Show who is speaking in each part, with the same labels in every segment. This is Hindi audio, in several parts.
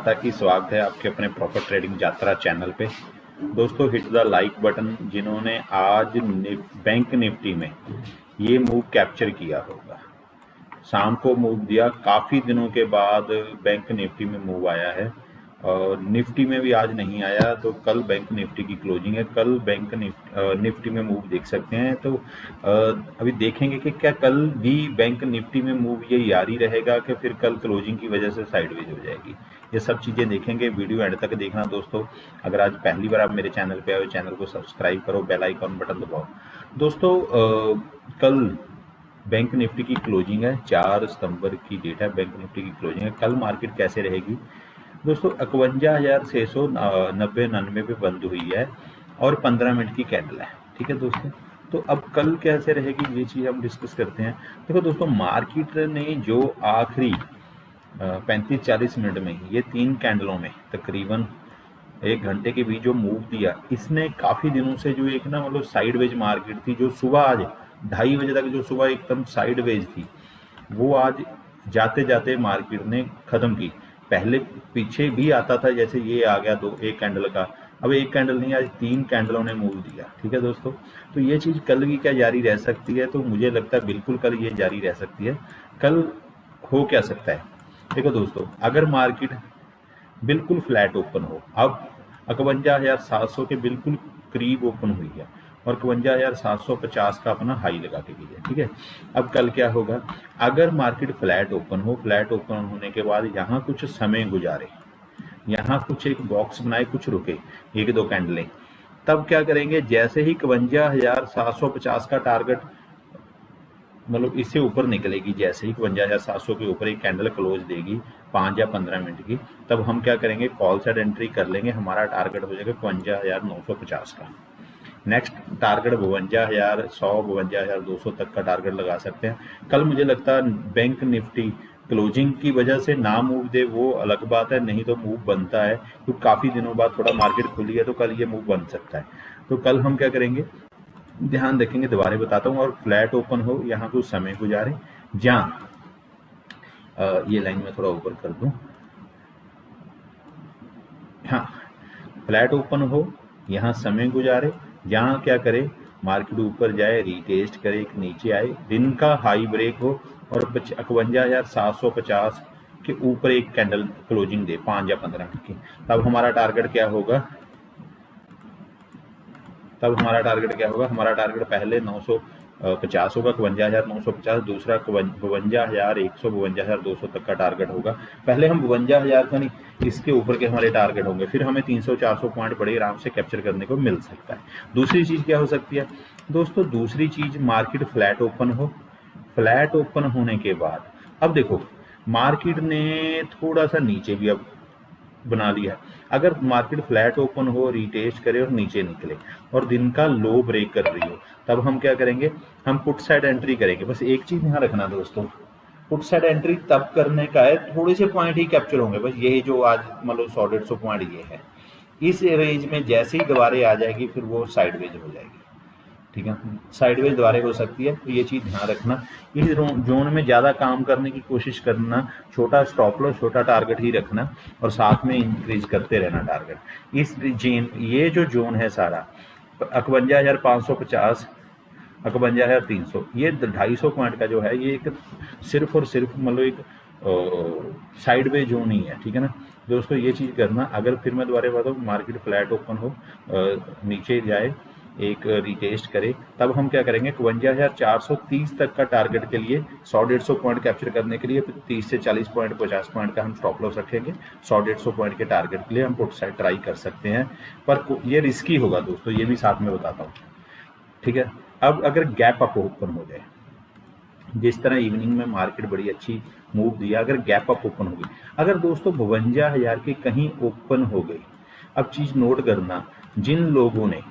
Speaker 1: माता की स्वागत है आपके अपने प्रॉफिट ट्रेडिंग यात्रा चैनल पे। दोस्तों हिट द लाइक बटन जिन्होंने आज बैंक निफ्टी में ये मूव कैप्चर किया होगा। शाम को मूव दिया, काफ़ी दिनों के बाद बैंक निफ्टी में मूव आया है और निफ्टी में भी आज नहीं आया, तो कल बैंक निफ्टी की क्लोजिंग है। कल बैंक निफ्टी में मूव देख सकते हैं। तो अभी देखेंगे कि क्या कल भी बैंक निफ्टी में मूव ये जारी रहेगा कि फिर कल क्लोजिंग की वजह से साइडवेज हो जाएगी। ये सब चीज़ें देखेंगे, वीडियो एंड तक देखना दोस्तों। अगर आज पहली बार आप मेरे चैनल पे आए, चैनल को सब्सक्राइब करो, बेल आइकॉन बटन दबाओ। दोस्तों कल बैंक निफ्टी की क्लोजिंग है, 4 सितंबर की डेट है, बैंक निफ्टी की क्लोजिंग है। कल मार्केट कैसे रहेगी दोस्तों? 51,690-99 पे बंद हुई है और 15 मिनट की कैंडल है, ठीक है दोस्तों। तो अब कल कैसे रहेगी ये चीज़ हम डिस्कस करते हैं। देखो दोस्तों, मार्केट ने जो आखिरी 35-40 मिनट में ये 3 कैंडलों में तकरीबन 1 घंटे के बीच जो मूव दिया, इसने काफ़ी दिनों से जो एक ना मतलब साइडवेज मार्केट थी, जो सुबह आज 2:30 बजे तक जो सुबह एकदम साइडवेज थी, वो आज जाते जाते मार्केट ने ख़त्म की। पहले पीछे भी आता था, जैसे ये आ गया एक कैंडल का, अब एक कैंडल नहीं, आज 3 कैंडलों ने मूव दिया, ठीक है दोस्तों। तो ये चीज़ कल भी क्या जारी रह सकती है? तो मुझे लगता है बिल्कुल कल ये जारी रह सकती है। कल हो क्या सकता है? देखो दोस्तों, अगर मार्केट बिल्कुल फ्लैट ओपन हो, अब 51,700 के बिल्कुल करीब ओपन हुई है और 51,750 का अपना हाई लगा के गई है, ठीक है। अब कल क्या होगा? अगर मार्केट फ्लैट ओपन हो, फ्लैट ओपन होने के बाद यहाँ कुछ समय गुजारे, यहाँ कुछ एक बॉक्स बनाए, कुछ रुके 1-2 कैंडलें, तब क्या करेंगे? जैसे ही 51,750 का टारगेट मतलब इससे ऊपर निकलेगी, जैसे ही 51,700 के ऊपर एक कैंडल क्लोज देगी 5 या 15 मिनट की, तब हम क्या करेंगे? कॉल साइड एंट्री कर लेंगे। हमारा टारगेट हो जाएगा 52,950 का। नेक्स्ट टारगेट 52,100, 52,200 तक का टारगेट लगा सकते हैं। कल मुझे लगता है बैंक निफ्टी क्लोजिंग की वजह से ना मूव दे, वो अलग बात है, नहीं तो मूव बनता है, क्योंकि काफ़ी दिनों बाद थोड़ा मार्केट खुली है, तो कल ये मूव बन सकता है। तो कल हम क्या करेंगे, ध्यान रखेंगे, दोबारा बताता हूँ। और फ्लैट ओपन हो, यहाँ कुछ समय गुजारे, जहाँ ये लाइन में थोड़ा ऊपर कर दूं, हाँ, फ्लैट ओपन हो, यहाँ समय गुजारे, जहाँ क्या करे? मार्केट ऊपर जाए, रीटेस्ट करे, एक नीचे आए, दिन का हाई ब्रेक हो और 51,750 के ऊपर एक कैंडल क्लोजिंग दे 5 या 15 मिनट की, तब हमारा टारगेट क्या होगा? हमारा टारगेट पहले 950 होगा, 52,950, दूसरा 52,100, 52,200 तक का टारगेट होगा। पहले हम 52,000 का नहीं, इसके ऊपर के हमारे टारगेट होंगे, फिर हमें 300-400 पॉइंट बड़े आराम से कैप्चर करने को मिल सकता है। दूसरी चीज़ क्या हो सकती है दोस्तों? दूसरी चीज़, मार्केट फ्लैट ओपन हो, फ्लैट ओपन होने के बाद अब देखो, मार्केट ने थोड़ा सा नीचे भी अब बना लिया। अगर मार्केट फ्लैट ओपन हो, रीटेस्ट करे और नीचे निकले और दिन का लो ब्रेक कर रही हो, तब हम क्या करेंगे? हम पुट साइड एंट्री करेंगे। बस एक चीज ध्यान रखना दोस्तों, पुट साइड एंट्री तब करने का है, थोड़े से पॉइंट ही कैप्चर होंगे, बस यही जो आज मतलब 100-150 पॉइंट ये है। इस रेंज में जैसे ही दोबारा आ जाएगी, फिर वो साइडवेज हो जाएगी, ठीक है। साइडवेज दोबारा हो सकती है, तो ये चीज़ ध्यान रखना। इस जोन में ज़्यादा काम करने की कोशिश करना, छोटा स्टॉप लॉस, छोटा टारगेट ही रखना और साथ में इंक्रीज करते रहना टारगेट। इस ये जो जोन है सारा 51,550, 51,300, ये 250 पॉइंट का जो है, ये एक सिर्फ और सिर्फ मतलब एक साइडवे जोन ही है, ठीक है ना दोस्तों। ये चीज़ करना। अगर फिर मैं दोबारा बताऊँ, मार्केट फ्लैट ओपन हो, नीचे जाए, एक रिटेस्ट करे, तब हम क्या करेंगे? 52,430 तक का टारगेट के लिए 100-150 पॉइंट कैप्चर करने के लिए 30 से 40 पॉइंट, 50 पॉइंट का हम स्टॉप लॉस रखेंगे। 100-150 पॉइंट के टारगेट के लिए हम पुट साइड ट्राई कर सकते हैं, पर ये रिस्की होगा दोस्तों, ये भी साथ में बताता हूँ, ठीक है। अब अगर गैप अप ओपन हो जाए, जिस तरह इवनिंग में मार्केट बड़ी अच्छी मूव दिया, अगर गैप अप ओपन हो गई, अगर दोस्तों 52,000 के कहीं ओपन हो गई, अब चीज़ नोट करना, जिन लोगों ने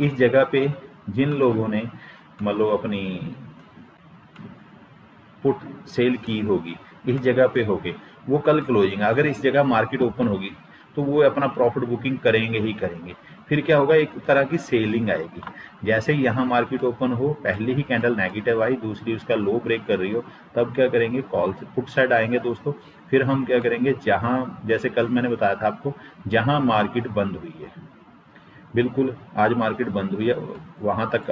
Speaker 1: इस जगह पे, जिन लोगों ने मतलब अपनी पुट सेल की होगी, इस जगह पे होके, वो कल क्लोजिंग, अगर इस जगह मार्केट ओपन होगी, तो वो अपना प्रॉफिट बुकिंग करेंगे ही करेंगे, फिर क्या होगा, एक तरह की सेलिंग आएगी। जैसे ही यहाँ मार्केट ओपन हो, पहले ही कैंडल नेगेटिव आई, दूसरी उसका लो ब्रेक कर रही हो, तब क्या करेंगे, कॉल से पुट साइड आएंगे दोस्तों। फिर हम क्या करेंगे, जहाँ जैसे कल मैंने बताया था आपको, जहाँ मार्केट बंद हुई है, बिल्कुल आज मार्केट बंद हुई है, वहाँ तक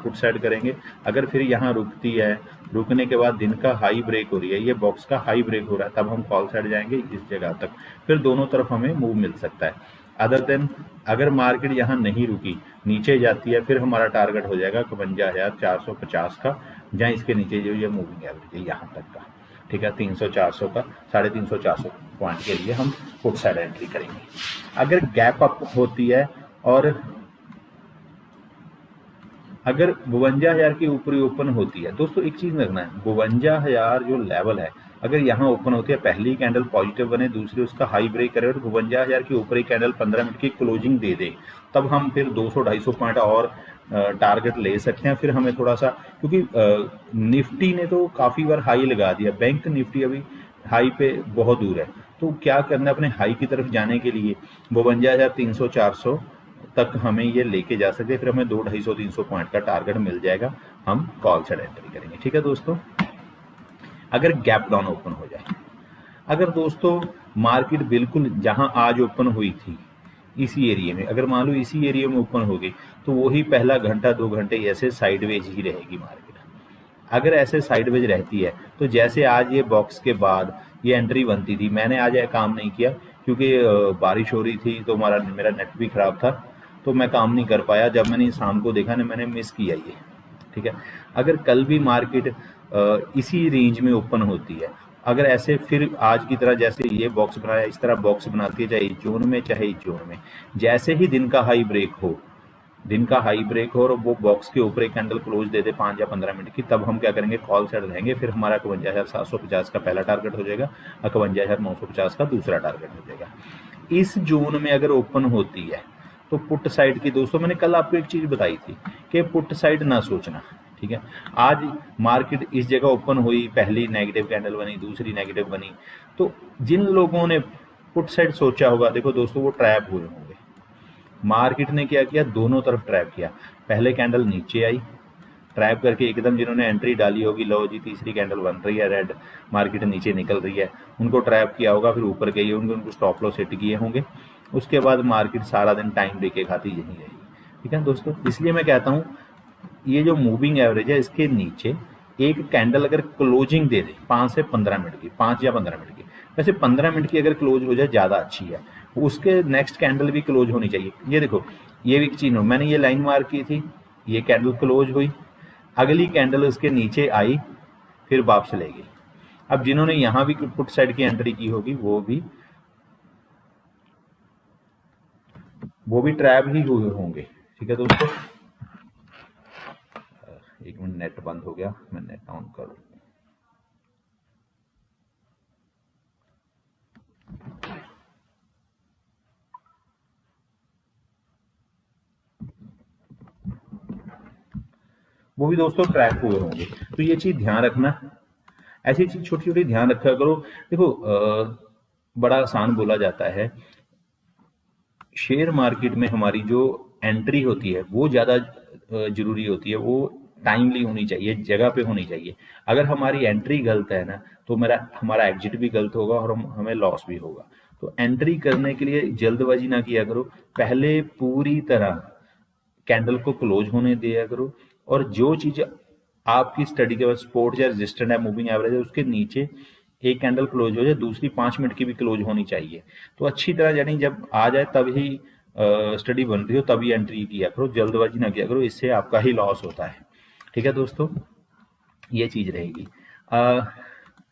Speaker 1: पुट साइड करेंगे। अगर फिर यहाँ रुकती है, रुकने के बाद दिन का हाई ब्रेक हो रही है, ये बॉक्स का हाई ब्रेक हो रहा है, तब हम कॉल साइड जाएंगे इस जगह तक। फिर दोनों तरफ हमें मूव मिल सकता है। अदर देन अगर मार्केट यहाँ नहीं रुकी, नीचे जाती है, फिर हमारा टारगेट हो जाएगा 52,450 का, जहाँ इसके नीचे जो ये मूविंग एवरेज है यहाँ तक का, ठीक है, 300-400 का, 350-400 पॉइंट के लिए हम पुट साइड एंट्री करेंगे। अगर गैप अप होती है और अगर 52,000 के ऊपर ही ओपन होती है, दोस्तों एक चीज रखना है, 52,000 जो लेवल है, अगर यहाँ ओपन होती है, पहली कैंडल पॉजिटिव बने, दूसरी उसका हाई ब्रेक करे और 52,000 के ऊपर ही कैंडल 15 मिनट की क्लोजिंग दे दे, तब हम फिर 200-250 पॉइंट और टारगेट ले सकते हैं। फिर हमें थोड़ा सा, क्योंकि निफ्टी ने तो काफी बार हाई लगा दिया, बैंक निफ्टी अभी हाई पे बहुत दूर है, तो क्या करना है, अपने हाई की तरफ जाने के लिए 52,300-400 तक हमें ये लेके जा सकते हैं। फिर हमें 200-250-300 पॉइंट का टारगेट मिल जाएगा, हम कॉल साइड एंट्री करेंगे, ठीक है दोस्तों। अगर गैप डाउन ओपन हो जाए, अगर दोस्तों मार्केट बिल्कुल जहां आज ओपन हुई थी इसी एरिया में, अगर मान लो इसी एरिया में ओपन हो गई, तो वही पहला घंटा 2 घंटे ऐसे साइडवेज ही रहेगी मार्केट। अगर ऐसे साइडवेज रहती है, तो जैसे आज ये बॉक्स के बाद ये एंट्री बनती थी, मैंने आज ये काम नहीं किया क्योंकि बारिश हो रही थी, तो मेरा नेट भी खराब था, तो मैं काम नहीं कर पाया। जब मैंने शाम को देखा ना, मैंने मिस किया ये, ठीक है। अगर कल भी मार्केट इसी रेंज में ओपन होती है, अगर ऐसे फिर आज की तरह जैसे ये बॉक्स बनाया, इस तरह बॉक्स बनाती है, चाहे इस जोन में चाहे इस जोन में, जैसे ही दिन का हाई ब्रेक हो, दिन का हाई ब्रेक हो और वो बॉक्स के ऊपर एक कैंडल क्लोज दे दे 5 या 15 मिनट की, तब हम क्या करेंगे, कॉल साइड रहेंगे। फिर हमारा 52,750 का पहला टारगेट हो जाएगा और 52,950 का दूसरा टारगेट हो जाएगा। इस जोन में अगर ओपन होती है, तो पुट साइड की, दोस्तों मैंने कल आपको एक चीज बताई थी कि पुट साइड ना सोचना, ठीक है। आज मार्केट इस जगह ओपन हुई, पहली नेगेटिव कैंडल बनी, दूसरी नेगेटिव बनी, तो जिन लोगों ने पुट साइड सोचा होगा, देखो दोस्तों, वो ट्रैप हुए होंगे। मार्केट ने क्या किया, दोनों तरफ ट्रैप किया। पहले कैंडल नीचे आई, ट्रैप करके एकदम जिन्होंने एंट्री डाली होगी, लो जी तीसरी कैंडल बन रही है रेड, मार्केट नीचे निकल रही है, उनको ट्रैप किया होगा, फिर ऊपर गई होंगे, उनको स्टॉप लॉस सेट किए होंगे। उसके बाद मार्केट सारा दिन टाइम देके खाती यहीं रही, ठीक है दोस्तों। इसलिए मैं कहता हूँ, ये जो मूविंग एवरेज है, इसके नीचे एक कैंडल अगर क्लोजिंग दे दे 5 से 15 मिनट की, 5 या 15 मिनट की, वैसे 15 मिनट की अगर क्लोज हो जाए ज़्यादा अच्छी है, उसके नेक्स्ट कैंडल भी क्लोज होनी चाहिए। ये देखो, ये भी एक चीज हो, मैंने ये लाइन मार्क की थी, ये कैंडल क्लोज हुई, अगली कैंडल उसके नीचे आई, फिर वापस ले गई। अब जिन्होंने यहां भी पुट साइड की एंट्री की होगी, वो भी ट्रैप ही हुए होंगे, ठीक है दोस्तों। एक मिनट, नेट बंद हो गया, मैं नेट ऑन कर दूं। वो भी दोस्तों ट्रैप हुए होंगे, तो ये चीज ध्यान रखना, ऐसी चीज छोटी छोटी ध्यान रखा करो। देखो बड़ा आसान बोला जाता है, शेयर मार्केट में हमारी जो एंट्री होती है वो ज़्यादा जरूरी होती है, वो टाइमली होनी चाहिए, जगह पे होनी चाहिए। अगर हमारी एंट्री गलत है ना, तो हमारा एग्जिट भी गलत होगा और हमें लॉस भी होगा। तो एंट्री करने के लिए जल्दबाजी ना किया करो, पहले पूरी तरह कैंडल को क्लोज होने दिया करो, और जो चीज़ आपकी स्टडी के बाद सपोर्ट या रेजिस्टेंट है, मूविंग एवरेज है, उसके नीचे एक कैंडल क्लोज हो जाए, दूसरी 5 मिनट की भी क्लोज होनी चाहिए। तो अच्छी तरह, यानी जब आ जाए तभी स्टडी बन रही हो तभी एंट्री किया करो, जल्दबाजी ना किया करो, इससे आपका ही लॉस होता है, ठीक है दोस्तों। ये चीज रहेगी।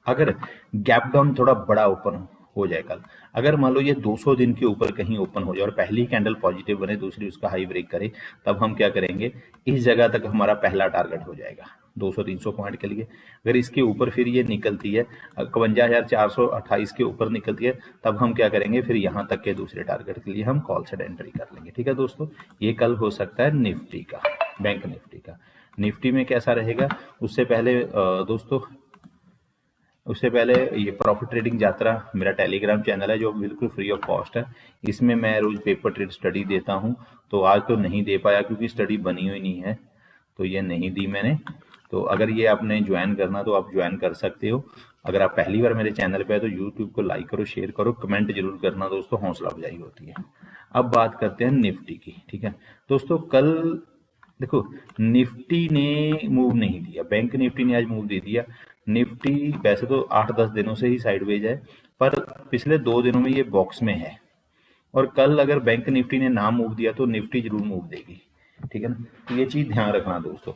Speaker 1: अगर गैप डाउन थोड़ा बड़ा ओपन हो जाए कल, अगर मान लो ये 200 दिन के ऊपर कहीं ओपन हो जाए और पहली कैंडल पॉजिटिव बने, दूसरी उसका हाई ब्रेक करे, तब हम क्या करेंगे, इस जगह तक हमारा पहला टारगेट हो जाएगा 200-300 पॉइंट के लिए। अगर इसके ऊपर फिर ये निकलती है 52,428 के ऊपर निकलती है, तब हम क्या करेंगे, फिर यहाँ तक के दूसरे टारगेट के लिए हम कॉल सेट एंट्री कर लेंगे, ठीक है दोस्तों। ये कल हो सकता है निफ्टी का, बैंक निफ्टी का। निफ्टी में कैसा रहेगा, उससे पहले दोस्तों उससे पहले ये प्रॉफिट ट्रेडिंग यात्रा मेरा टेलीग्राम चैनल है जो बिल्कुल फ्री ऑफ कॉस्ट है। इसमें मैं रोज पेपर ट्रेड स्टडी देता हूँ। तो आज तो नहीं दे पाया क्योंकि स्टडी बनी हुई नहीं है, तो ये नहीं दी मैंने। तो अगर ये आपने ज्वाइन करना तो आप ज्वाइन कर सकते हो। अगर आप पहली बार मेरे चैनल पे है तो यूट्यूब को लाइक करो, शेयर करो, कमेंट जरूर करना दोस्तों, हौसला अफजाई होती है। अब बात करते हैं निफ्टी की। ठीक है दोस्तों, कल देखो निफ्टी ने मूव नहीं दिया, बैंक निफ्टी ने आज मूव दे दिया। निफ्टी वैसे तो 8-10 दिनों से ही साइडवेज है, पर पिछले 2 दिनों में ये बॉक्स में है। और कल अगर बैंक निफ्टी ने ना मूव दिया तो निफ्टी जरूर मूव देगी। ठीक है ना, तो ये चीज ध्यान रखना दोस्तों।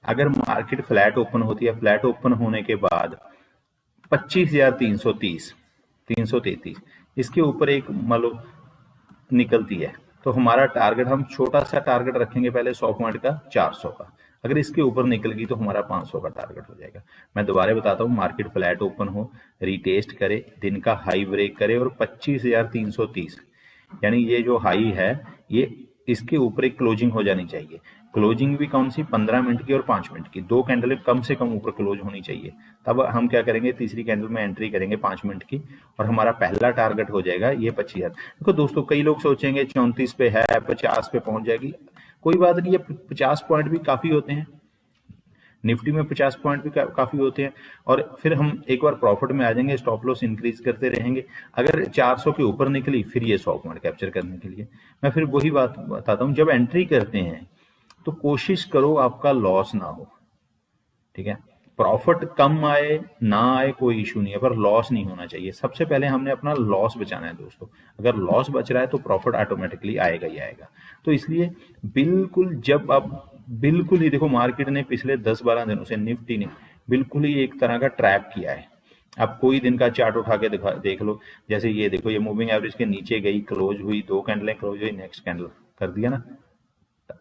Speaker 1: अगर मार्केट फ्लैट ओपन होती है, फ्लैट ओपन होने के बाद 25,330 333 इसके ऊपर एक मान लो निकलती है, तो हमारा टारगेट, हम छोटा सा टारगेट रखेंगे पहले 100 पॉइंट का, 400 का। अगर इसके ऊपर निकल गई तो हमारा 500 का टारगेट हो जाएगा। मैं दोबारा बताता हूँ, मार्केट फ्लैट ओपन हो, रिटेस्ट करे, दिन का हाई ब्रेक करे और 25,330 यानी ये जो हाई है ये इसके ऊपर एक क्लोजिंग हो जानी चाहिए। क्लोजिंग भी कौन सी, 15 मिनट की और 5 मिनट की, 2 कैंडल कम से कम ऊपर क्लोज होनी चाहिए। तब हम क्या करेंगे, तीसरी कैंडल में एंट्री करेंगे 5 मिनट की, और हमारा पहला टारगेट हो जाएगा ये 25,000। देखो दोस्तों, कई लोग सोचेंगे 34 पे है, 50 पे पहुंच जाएगी। कोई बात नहीं, ये 50 पॉइंट भी काफी होते हैं, निफ्टी में 50 पॉइंट भी काफी होते हैं। और फिर हम एक बार प्रॉफिट में आ जाएंगे, स्टॉप लॉस इंक्रीज करते रहेंगे। अगर 400 के ऊपर निकली फिर ये 100 पॉइंट कैप्चर करने के लिए मैं फिर वही बात बताता हूँ, जब एंट्री करते हैं तो कोशिश करो आपका लॉस ना हो। ठीक है, प्रॉफिट कम आए ना आए कोई इशू नहीं है, पर लॉस नहीं होना चाहिए। सबसे पहले हमने अपना लॉस बचाना है दोस्तों। अगर लॉस बच रहा है तो प्रॉफिट ऑटोमेटिकली आएगा ही आएगा। तो इसलिए बिल्कुल, जब आप बिल्कुल ही देखो, मार्केट ने पिछले 10-12 दिनों से निफ्टी ने बिल्कुल ही एक तरह का ट्रैप किया है। आप कोई दिन का चार्ट उठा के देख लो, जैसे ये देखो, ये मूविंग एवरेज के नीचे गई, क्लोज हुई, 2 कैंडलें क्लोज हुई, नेक्स्ट कैंडल कर दिया ना,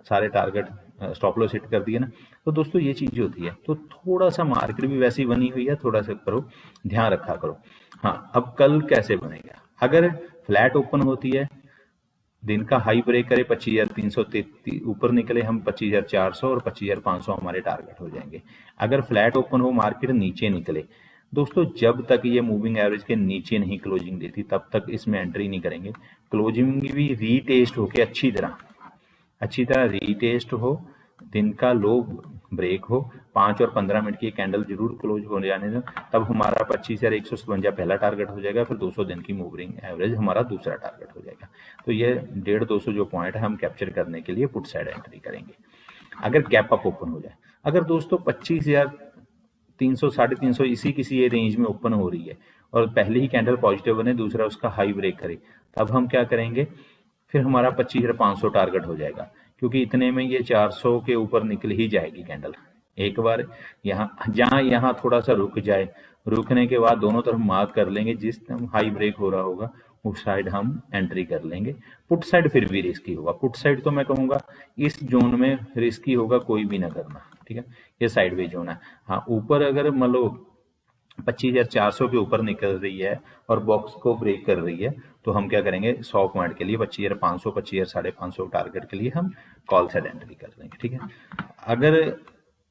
Speaker 1: सारे टारगेट स्टॉप लॉस हिट कर दिए ना। तो दोस्तों ये चीज होती है। तो थोड़ा सा मार्केट भी वैसी बनी हुई है, थोड़ा सा करो, ध्यान रखा करो। हाँ, अब कल कैसे बनेगा, अगर फ्लैट ओपन होती है, दिन का हाई ब्रेक करे 25,333 ऊपर निकले, हम 25,400 और 25,500 हमारे टारगेट हो जाएंगे। अगर फ्लैट ओपन हो, मार्केट नीचे निकले दोस्तों, जब तक ये मूविंग एवरेज के नीचे नहीं क्लोजिंग देती तब तक इसमें एंट्री नहीं करेंगे। क्लोजिंग भी रीटेस्ट होके अच्छी तरह रीटेस्ट हो, दिन का लो ब्रेक हो, 5 और 15 मिनट की कैंडल जरूर क्लोज हो जाने दो, तब हमारा 25,157 पहला टारगेट हो जाएगा। फिर 200 दिन की मूविंग एवरेज हमारा दूसरा टारगेट हो जाएगा। तो ये 150-200 जो पॉइंट है हम कैप्चर करने के लिए पुट साइड एंट्री करेंगे। अगर गैप अप ओपन हो जाए, अगर दोस्तों 25,300 350 इसी किसी ये रेंज में ओपन हो रही है और पहले ही कैंडल पॉजिटिव बने, दूसरा उसका हाई ब्रेक करे, तब हम क्या करेंगे, फिर हमारा 25,500 टारगेट हो जाएगा, क्योंकि इतने में ये 400 के ऊपर निकल ही जाएगी कैंडल। एक बार यहाँ थोड़ा सा रुक जाए, रुकने के बाद दोनों तरफ मार्क कर लेंगे, जिस टाइम हाई ब्रेक हो रहा होगा उस साइड हम एंट्री कर लेंगे। पुट साइड फिर भी रिस्की होगा, पुट साइड तो मैं कहूंगा इस जोन में रिस्की होगा, कोई भी ना करना। ठीक है, ये साइडवेज जोन है। हाँ, ऊपर अगर मान लो 25,400 के ऊपर निकल रही है और बॉक्स को ब्रेक कर रही है, तो हम क्या करेंगे, 100 पॉइंट के लिए 25,500 25,550 टारगेट के लिए हम कॉल साइड एंट्री कर लेंगे। ठीक है, अगर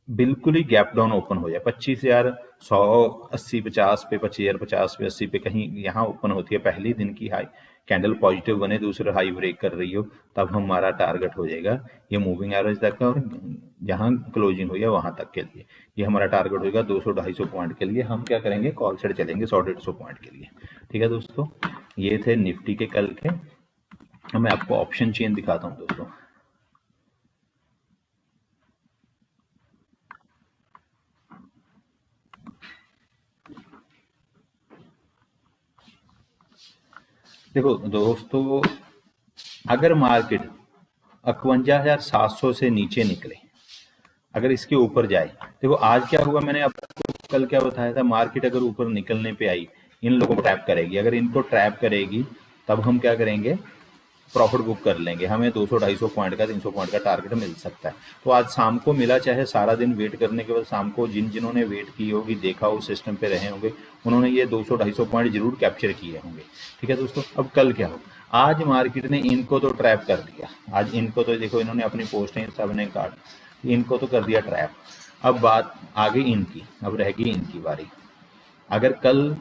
Speaker 1: बिल्कुल ही गैप डाउन ओपन हो जाए, 25,180 50 पे, 25,050 पे, 80 पे कहीं यहाँ ओपन होती है, पहली दिन की हाई कैंडल पॉजिटिव बने, दूसरा हाई ब्रेक कर रही हो, तब हमारा टारगेट हो जाएगा ये मूविंग एवरेज तक का, और जहां क्लोजिंग हुई है वहां तक के लिए ये हमारा टारगेट होगा 200-250 पॉइंट के लिए। हम क्या करेंगे, कॉल साइड चलेंगे 100-150 पॉइंट के लिए। ठीक है दोस्तों, ये थे निफ्टी के कल के। मैं आपको ऑप्शन चेन दिखाता हूँ दोस्तों। देखो दोस्तों, अगर मार्केट 51,700 से नीचे निकले, अगर इसके ऊपर जाए, देखो आज क्या हुआ, मैंने आपको कल क्या बताया था, मार्केट अगर ऊपर निकलने पे आई, इन लोगों को ट्रैप करेगी। अगर इनको ट्रैप करेगी तब हम क्या करेंगे, प्रॉफिट बुक कर लेंगे, हमें 200-250 पॉइंट का 300 पॉइंट का टारगेट मिल सकता है। तो आज शाम को मिला, चाहे सारा दिन वेट करने के बाद शाम को जिन्होंने वेट की होगी, देखा हो, सिस्टम पे रहे होंगे, उन्होंने ये 200-250 पॉइंट जरूर कैप्चर किए होंगे। ठीक है दोस्तों, अब कल क्या हो, आज मार्केट ने इनको तो ट्रैप कर दिया। आज इनको तो देखो, इन्होंने अपनी पोस्टें सबने काट इनको तो कर दिया ट्रैप। अब बात आ गई इनकी, अब रह गई इनकी बारी। अगर कल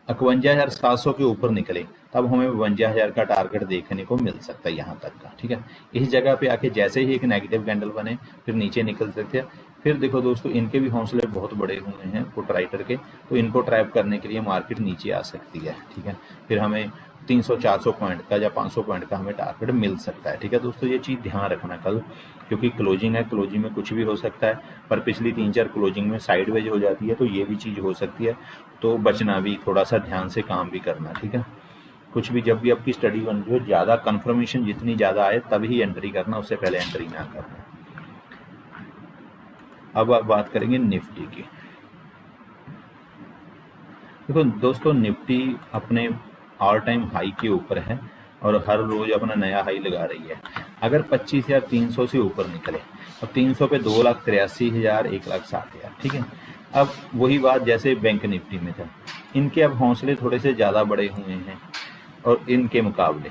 Speaker 1: 51,700 के ऊपर निकले तब हमें 52,000 का टारगेट देखने को मिल सकता है यहाँ तक का, ठीक है। इस जगह पे आके जैसे ही एक नेगेटिव कैंडल बने फिर नीचे निकल सकते हैं। फिर देखो दोस्तों, इनके भी हौसले बहुत बड़े हुए हैं पुट राइटर के, तो इनको ट्रैप करने के लिए मार्केट नीचे आ सकती है, ठीक है। फिर हमें 300-400 पॉइंट का या 500 पॉइंट का हमें टारगेट मिल सकता है, ठीक है दोस्तों। ये चीज़ ध्यान रखना कल, क्योंकि क्लोजिंग है, क्लोजिंग में कुछ भी हो सकता है। पर पिछली 3-4 क्लोजिंग में साइडवेज हो जाती है, तो ये भी चीज़ हो सकती है। तो बचना भी, थोड़ा सा ध्यान से काम भी करना, ठीक है। कुछ भी जब भी आपकी स्टडी बन रही हो, ज़्यादा कंफर्मेशन जितनी ज़्यादा आए तभी एंट्री करना, उससे पहले एंट्री ना करना। अब आप बात करेंगे निफ्टी की। देखो दोस्तों, निफ्टी अपने ऑल टाइम हाई के ऊपर है और हर रोज अपना नया हाई लगा रही है। अगर 25,300 से ऊपर निकले, अब 300 पे 2,83,000, 1,60,000, ठीक है। अब वही बात जैसे बैंक निफ्टी में था, इनके अब हौसले थोड़े से ज़्यादा बड़े हुए हैं और इनके मुकाबले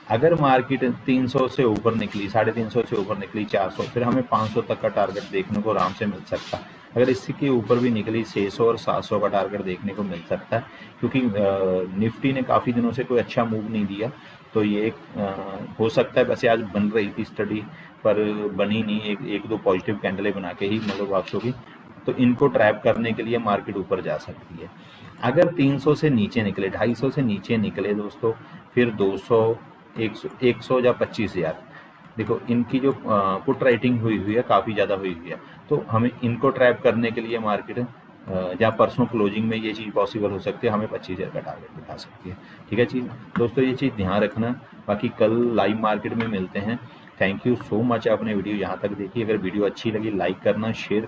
Speaker 1: अगर मार्केट 300 से ऊपर निकली, 350 से ऊपर निकली, 400, फिर हमें 500 तक का टारगेट देखने को आराम से मिल सकता है। अगर इससे के ऊपर भी निकली, 600 और 700 का टारगेट देखने को मिल सकता है, क्योंकि निफ्टी ने काफ़ी दिनों से कोई अच्छा मूव नहीं दिया। तो ये हो सकता है, वैसे आज बन रही थी स्टडी पर बनी नहीं, एक दो पॉजिटिव कैंडलें बना के ही मतलब वापस होगी। तो इनको ट्रैप करने के लिए मार्केट ऊपर जा सकती है। अगर 300 से नीचे निकले, 250 से नीचे निकले दोस्तों, फिर 200, 100 या 25,000, देखो इनकी जो पुट राइटिंग हुई है काफ़ी ज़्यादा हुई है। तो हमें इनको ट्रैप करने के लिए मार्केट या परसों क्लोजिंग में ये चीज़ पॉसिबल हो सकती है, हमें 25,000 का टारगेट दिखा सकती है, ठीक है चीज़ दोस्तों। ये चीज़ ध्यान रखना। बाकी कल लाइव मार्केट में मिलते हैं। थैंक यू सो मच, आपने वीडियो यहाँ तक देखी। अगर वीडियो अच्छी लगी लाइक करना, शेयर